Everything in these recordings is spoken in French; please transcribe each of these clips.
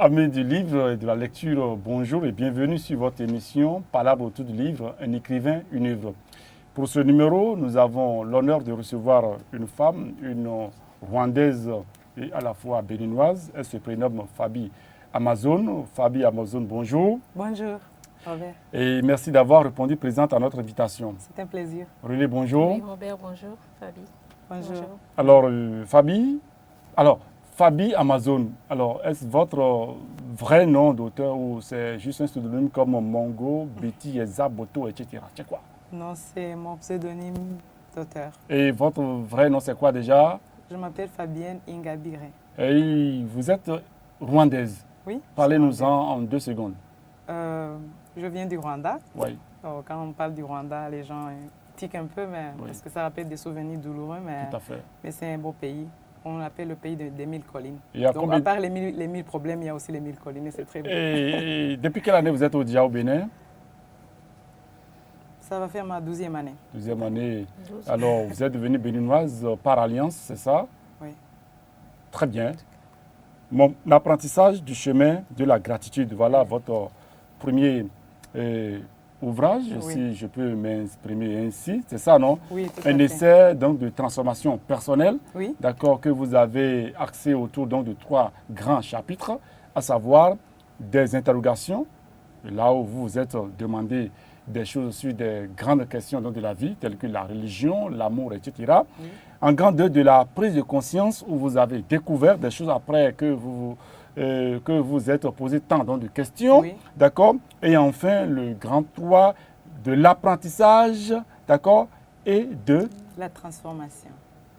Amis du livre et de la lecture, bonjour et bienvenue sur votre émission Palabre autour du livre, un écrivain, une œuvre. Pour ce numéro, nous avons l'honneur de recevoir une femme, une Rwandaise et à la fois béninoise. Elle se prénomme Fabi Amazon. Fabi Amazon, bonjour. Bonjour, Robert. Et merci d'avoir répondu présente à notre invitation. C'est un plaisir. René, bonjour. Oui, Robert, bonjour. Fabi. Bonjour. Alors, Fabi Amazon, alors est-ce votre vrai nom d'auteur ou c'est juste un pseudonyme comme Mongo, Betty, Eza, Boto, etc. C'est quoi? Non, c'est mon pseudonyme d'auteur. Et votre vrai nom c'est quoi déjà? Je m'appelle Fabienne Ingabire. Et vous êtes rwandaise. Oui. Parlez-nous-en en 2 secondes. Je viens du Rwanda. Oui. Oh, quand on parle du Rwanda, les gens tiquent un peu, mais, Oui. parce que ça rappelle des souvenirs douloureux, Tout à fait. mais c'est un beau pays. On l'appelle le pays des 1000 collines. Il y a Donc, combien- à part les 1000 problèmes, il y a aussi les 1000 collines et c'est très beau. Et depuis quelle année vous êtes au Bénin? Ça va faire ma 12e année. 12e année. 12. Alors, vous êtes devenue béninoise par alliance, c'est ça? Oui. Très bien. Mon apprentissage du chemin de la gratitude, voilà votre premier ouvrage, Oui. si je peux m'exprimer ainsi, c'est ça, non? Oui, tout à Un fait. essai donc, de transformation personnelle, Oui. d'accord, que vous avez axé autour donc, de 3 grands chapitres, à savoir des interrogations, là où vous vous êtes demandé des choses sur des grandes questions donc, de la vie, telles que la religion, l'amour, etc. Oui. En grand 2, de la prise de conscience, où vous avez découvert des choses après que vous êtes posé tant donc, de questions, Oui. d'accord. Et enfin, le grand 3, de l'apprentissage, d'accord, et de La transformation.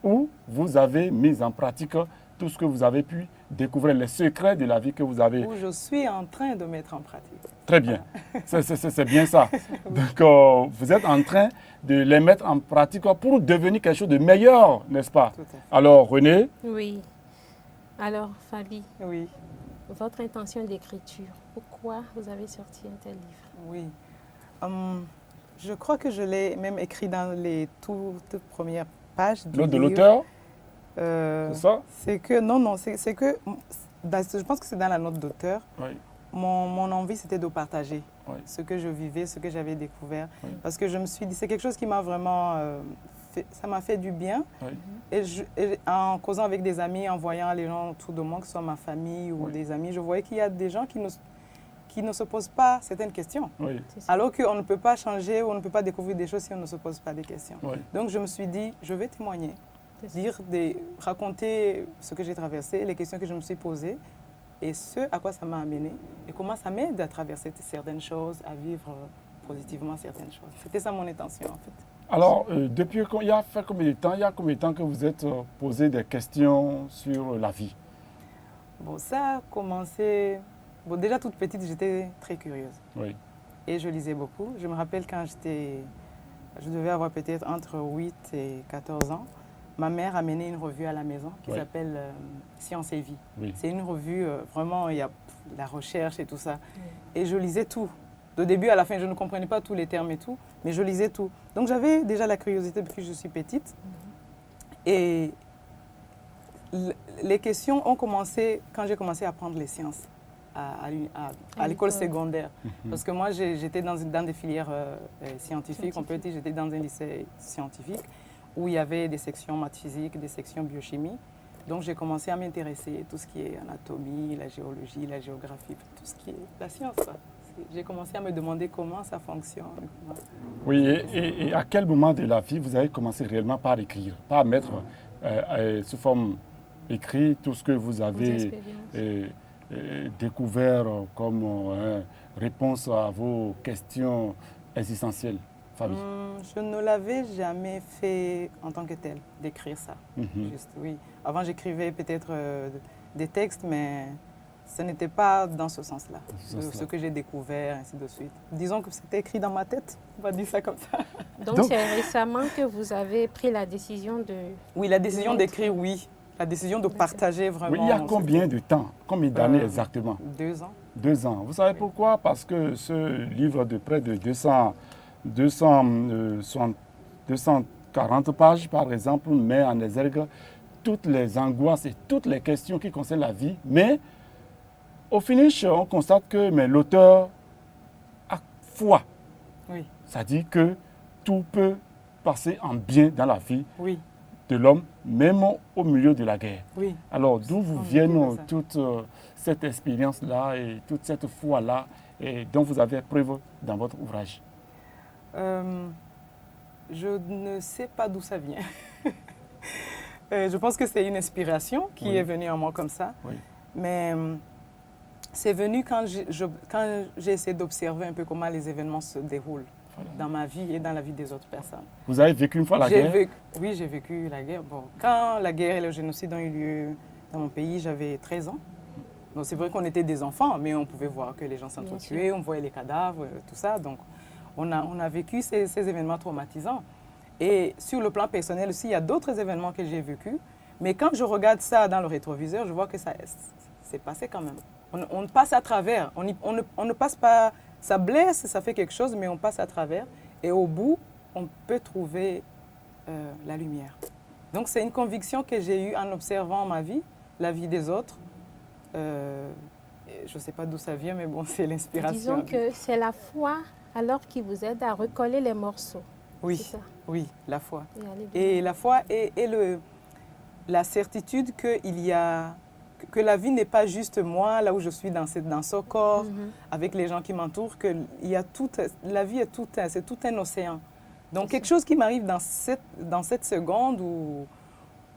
où vous avez mis en pratique tout ce que vous avez pu découvrir, les secrets de la vie que vous avez. Où je suis en train de mettre en pratique. Très bien, c'est bien ça. Donc, vous êtes en train de les mettre en pratique pour devenir quelque chose de meilleur, n'est-ce pas? Tout à fait. Alors, René, Oui. Alors, Fabi, Oui. votre intention d'écriture, pourquoi vous avez sorti un tel livre? Oui. Je crois que je l'ai même écrit dans les toutes premières pages du l'autre de livre. l'auteur, Euh, c'est ça? C'est que, non, c'est que, je pense que c'est dans la note d'auteur. Oui, Mon envie, c'était de partager oui, ce que je vivais, ce que j'avais découvert. Oui. Parce que je me suis dit, c'est quelque chose qui m'a vraiment ça m'a fait du bien. oui. Et en causant avec des amis, en voyant les gens autour de moi, que ce soit ma famille ou Oui. des amis, je voyais qu'il y a des gens qui ne se posent pas certaines questions. Oui, C'est ça. Alors qu'on ne peut pas changer, on ne peut pas découvrir des choses si on ne se pose pas des questions. oui. Donc je me suis dit, je vais témoigner, C'est ça. raconter ce que j'ai traversé, les questions que je me suis posées et ce à quoi ça m'a amené et comment ça m'aide à traverser certaines choses, à vivre positivement certaines choses. C'était ça mon intention en fait. Alors, il y a fait combien de temps que vous êtes posé des questions sur la vie? Bon, ça a commencé... Bon, déjà toute petite, j'étais très curieuse Oui, et je lisais beaucoup. Je me rappelle quand je devais avoir peut-être entre 8 et 14 ans, ma mère a mené une revue à la maison qui Oui. s'appelle Science et Vie. oui. C'est une revue, vraiment, il y a la recherche et tout ça. Et je lisais tout. De début à la fin, je ne comprenais pas tous les termes et tout, mais je lisais tout. Donc j'avais déjà la curiosité depuis que je suis petite. Et les questions ont commencé quand j'ai commencé à apprendre les sciences à l'école secondaire. Parce que moi, j'étais dans des filières scientifiques. On peut dire que j'étais dans un lycée scientifique où il y avait des sections maths physique, des sections biochimie. Donc j'ai commencé à m'intéresser à tout ce qui est anatomie, la géologie, la géographie, tout ce qui est la science. J'ai commencé à me demander comment ça fonctionne. Oui, et à quel moment de la vie vous avez commencé réellement par écrire, par mettre sous forme écrite tout ce que vous Vos avez expériences. découvert comme réponse à vos questions existentielles, Fabi? Je ne l'avais jamais fait en tant que tel, d'écrire ça. Mhm. Juste, oui. Avant, j'écrivais peut-être des textes, mais ce n'était pas dans ce sens-là, ce sens-là. ce que j'ai découvert, ainsi de suite. Disons que c'était écrit dans ma tête, on va dire ça comme ça. Donc, c'est récemment que vous avez pris la décision de... Oui, la décision d'écrire, oui. La décision de partager vraiment. Oui, il y a combien de temps, combien d'années exactement? 2 ans. 2 ans. Vous savez pourquoi? Parce que ce livre de près de 240 pages, par exemple, met en exergue toutes les angoisses et toutes les questions qui concernent la vie, mais au finish, on constate que l'auteur a foi. Oui, Ça dit que tout peut passer en bien dans la vie oui, de l'homme, même au milieu de la guerre. oui. Alors, d'où vous On viennent dit ça. toute cette expérience-là et toute cette foi-là dont vous avez preuve dans votre ouvrage? Je ne sais pas d'où ça vient. Je pense que c'est une inspiration qui Oui. est venue en moi comme ça. Oui. Mais c'est venu quand j'ai essayé d'observer un peu comment les événements se déroulent Voilà. dans ma vie et dans la vie des autres personnes. Vous avez vécu une fois la guerre? Oui, j'ai vécu la guerre. Bon, quand la guerre et le génocide ont eu lieu dans mon pays, j'avais 13 ans. Donc c'est vrai qu'on était des enfants, mais on pouvait voir que les gens s'entretuaient, on voyait les cadavres, tout ça. Donc on a vécu ces événements traumatisants. Et sur le plan personnel aussi, il y a d'autres événements que j'ai vécus. Mais quand je regarde ça dans le rétroviseur, je vois que ça s'est passé quand même. On passe à travers. On ne passe pas... Ça blesse, ça fait quelque chose, mais on passe à travers. Et au bout, on peut trouver la lumière. Donc c'est une conviction que j'ai eue en observant ma vie, la vie des autres. Je ne sais pas d'où ça vient, mais bon, c'est l'inspiration. Disons que c'est la foi alors qui vous aide à recoller les morceaux. Oui, C'est ça. oui, la foi. Et aller bien. Et la foi et la certitude que la vie n'est pas juste moi, là où je suis dans ce corps, avec les gens qui m'entourent, que la vie est c'est tout un océan. Donc quelque chose qui m'arrive dans cette seconde ou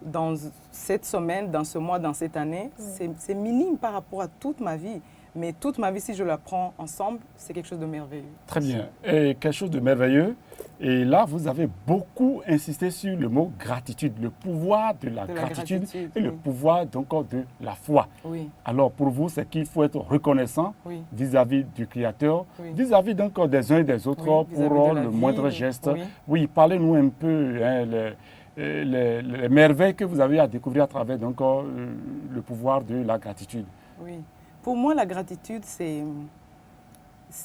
dans cette semaine, dans ce mois, dans cette année, c'est minime par rapport à toute ma vie. Mais toute ma vie, si je la prends ensemble, c'est quelque chose de merveilleux. Très bien. Et quelque chose de merveilleux. Et là, vous avez beaucoup insisté sur le mot gratitude, le pouvoir de la gratitude et le pouvoir donc de la foi. Oui, Alors pour vous, c'est qu'il faut être reconnaissant oui. vis-à-vis du Créateur, Oui. vis-à-vis donc des uns et des autres Oui, vis-à-vis pour de la le vie, moindre geste. oui. Oui, parlez-nous un peu les merveilles que vous avez à découvrir à travers donc, le pouvoir de la gratitude. Oui. Pour moi, la gratitude, c'est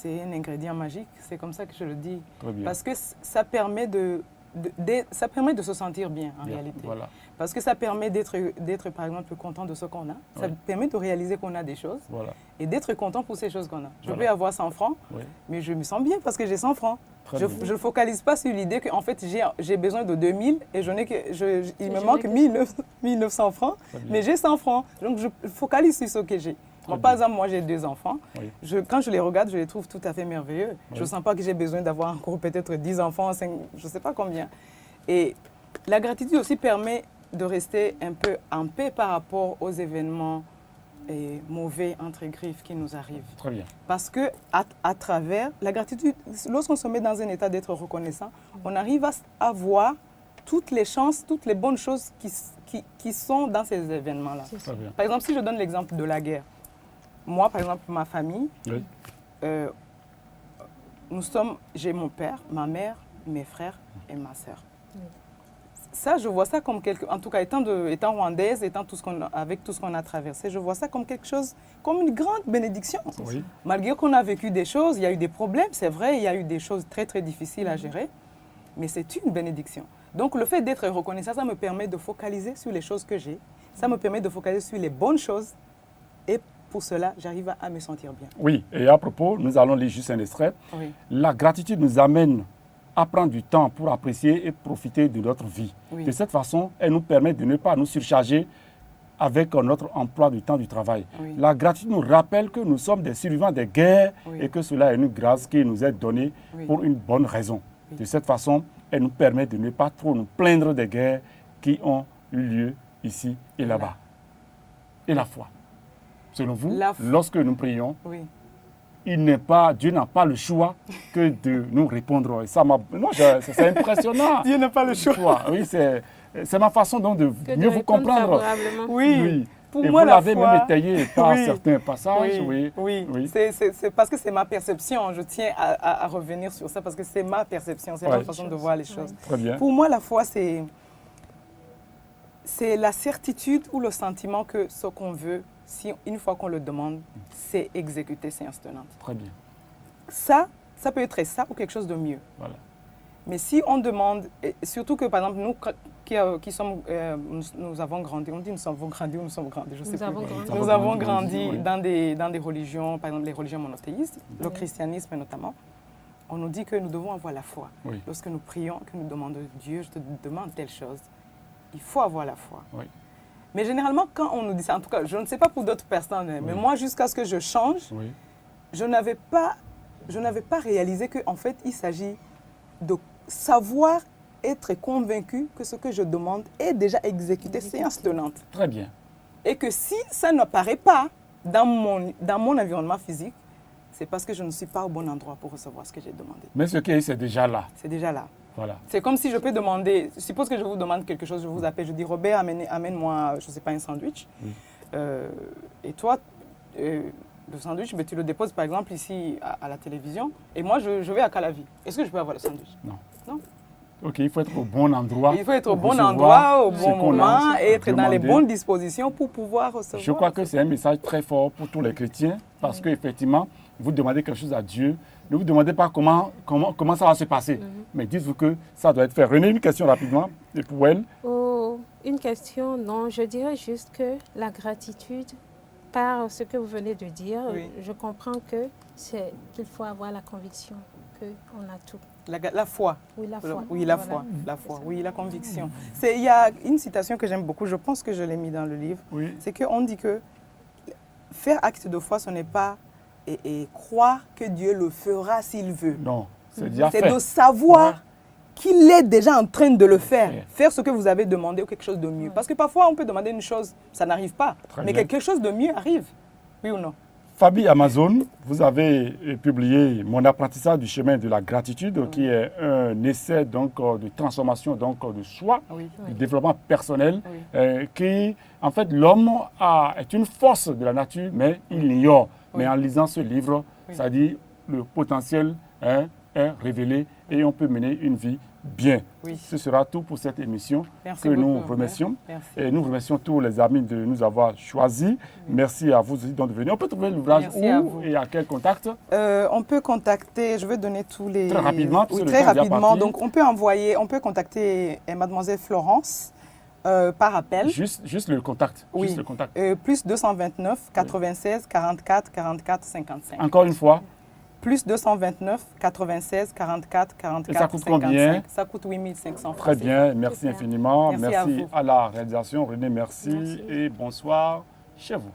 un ingrédient magique. C'est comme ça que je le dis. Très bien. Parce que ça permet ça permet de se sentir bien, en Bien, réalité. voilà. Parce que ça permet d'être, par exemple, content de ce qu'on a. Ça Oui. permet de réaliser qu'on a des choses Voilà. et d'être content pour ces choses qu'on a. Je Voilà. peux avoir 100 francs, Oui. mais je me sens bien parce que j'ai 100 francs. Très Je bien. ne focalise pas sur l'idée qu'en fait, j'ai besoin de 2000 et il me manque que 1900 francs, Très bien. mais j'ai 100 francs. Donc, je focalise sur ce que j'ai. Moi, par exemple, moi, j'ai 2 enfants. Oui. Quand je les regarde, je les trouve tout à fait merveilleux. Oui. Je ne sens pas que j'ai besoin d'avoir encore peut-être 10 enfants, 5, je ne sais pas combien. Et la gratitude aussi permet de rester un peu en paix par rapport aux événements mauvais, entre griffes, qui nous arrivent. Très bien. Parce que à travers la gratitude, lorsqu'on se met dans un état d'être reconnaissant, on arrive à voir toutes les chances, toutes les bonnes choses qui sont dans ces événements-là. Très bien. Par exemple, si je donne l'exemple de la guerre, moi, par exemple, ma famille, Oui. j'ai mon père, ma mère, mes frères et ma sœur. Ça, je vois ça comme en tout cas, étant rwandaise, avec tout ce qu'on a traversé, je vois ça comme quelque chose, comme une grande bénédiction. Oui. Malgré qu'on a vécu des choses, il y a eu des problèmes, c'est vrai, il y a eu des choses très, très difficiles à gérer, mais c'est une bénédiction. Donc, le fait d'être reconnaissant, ça me permet de focaliser sur les choses que j'ai, ça me permet de focaliser sur les bonnes choses, et pour cela, j'arrive à me sentir bien. Oui, et à propos, nous allons lire juste un extrait. Oui. La gratitude nous amène à prendre du temps pour apprécier et profiter de notre vie. Oui. De cette façon, elle nous permet de ne pas nous surcharger avec notre emploi du temps du travail. Oui. La gratitude nous rappelle que nous sommes des survivants des guerres Oui. et que cela est une grâce qui nous est donnée Oui. pour une bonne raison. Oui. De cette façon, elle nous permet de ne pas trop nous plaindre des guerres qui ont eu lieu ici et là-bas. Et la foi. Selon vous, lorsque nous prions, Oui. Dieu n'a pas le choix que de nous répondre. Et ça c'est impressionnant. Dieu n'a pas le choix. Oui, c'est ma façon donc de mieux vous comprendre. Oui. Pour et moi, vous l'avez même étayé par Oui. certains passages. Oui. Oui. C'est parce que c'est ma perception. Je tiens à revenir sur ça parce que c'est ma perception, c'est ma façon de voir les choses. Très bien. Pour moi, la foi, c'est la certitude ou le sentiment que ce qu'on veut, une fois qu'on le demande, c'est exécuter, c'est instant. Très bien. Ça peut être ça ou quelque chose de mieux. Voilà. Mais si on demande, et surtout que par exemple, nous nous avons grandi, on dit nous avons grandi ou nous sommes grandis, je sais Nous plus. avons grandi. Nous avons grandi oui. dans des religions, par exemple les religions monothéistes, le christianisme notamment. On nous dit que nous devons avoir la foi. Oui. Lorsque nous prions, que nous demandons Dieu, je te demande telle chose, il faut avoir la foi. Oui. Mais généralement, quand on nous dit ça, en tout cas, je ne sais pas pour d'autres personnes, mais moi, jusqu'à ce que je change, Oui. je n'avais pas réalisé qu'en fait, il s'agit de savoir être convaincu que ce que je demande est déjà exécuté séance tenante. Très bien. Et que si ça n'apparaît pas dans mon environnement physique, c'est parce que je ne suis pas au bon endroit pour recevoir ce que j'ai demandé. Mais ce qui est, c'est déjà là. C'est déjà là. Voilà. C'est comme si je peux demander, suppose que je vous demande quelque chose, je vous appelle, je dis Robert, amène-moi, je ne sais pas, un sandwich. Oui. Et toi, le sandwich, tu le déposes par exemple ici à la télévision. Et moi, je vais à Calavi. Est-ce que je peux avoir le sandwich? Non. Non. Ok, il faut être au bon endroit. Il faut être au pour bon recevoir endroit, au ce bon qu'on a moment, et être dans les demandé. bonnes dispositions pour pouvoir recevoir. Je crois que c'est un message très fort pour tous les chrétiens parce qu'effectivement, vous demandez quelque chose à Dieu. Ne vous demandez pas comment ça va se passer, mais dites-vous que ça doit être fait. René, une question rapidement, et pour elle. Oh, une question, non, je dirais juste que la gratitude, par ce que vous venez de dire, Oui. je comprends que c'est qu'il faut avoir la conviction qu'on a tout. La foi. Oui, la foi. Oui, la Voilà. foi. La foi, oui, la conviction. Il y a une citation que j'aime beaucoup, je pense que je l'ai mis dans le livre, Oui. c'est qu'on dit que faire acte de foi, ce n'est pas et croire que Dieu le fera s'il veut. Non, c'est déjà C'est fait. de savoir Ouais. qu'il est déjà en train de le faire. Ouais. Faire ce que vous avez demandé ou quelque chose de mieux. Parce que parfois, on peut demander une chose, ça n'arrive pas. Très mais bien. quelque chose de mieux arrive. Oui ou non? Fabi Amazon, vous avez publié Mon apprentissage du chemin de la gratitude, qui est un essai donc, de transformation donc, de soi, Oui. du développement personnel, Oui. qui, en fait, l'homme est une force de la nature, mais il l'ignore. Oui. Mais en lisant ce livre, Oui. ça dit le potentiel est révélé et on peut mener une vie bien. Oui. Ce sera tout pour cette émission Merci que nous beaucoup. remercions. Merci. Et nous remercions tous les amis de nous avoir choisis. Merci à vous aussi d'être venus. On peut trouver l'ouvrage Merci à où vous. et à quel contact? On peut contacter, je vais donner tous les... Très rapidement, parce Oui, que le très temps est déjà rapidement. parti. Donc, on peut contacter Mademoiselle Florence par appel. Juste le contact. Oui. Juste le contact. Plus 229 96 44 44 55. Encore une fois, Plus 229 96 44 44 Et ça coûte 55. combien? Ça coûte 8500 francs. très bien. Merci Super. infiniment. Merci à vous. à la réalisation. René, merci. Merci. Et bonsoir chez vous.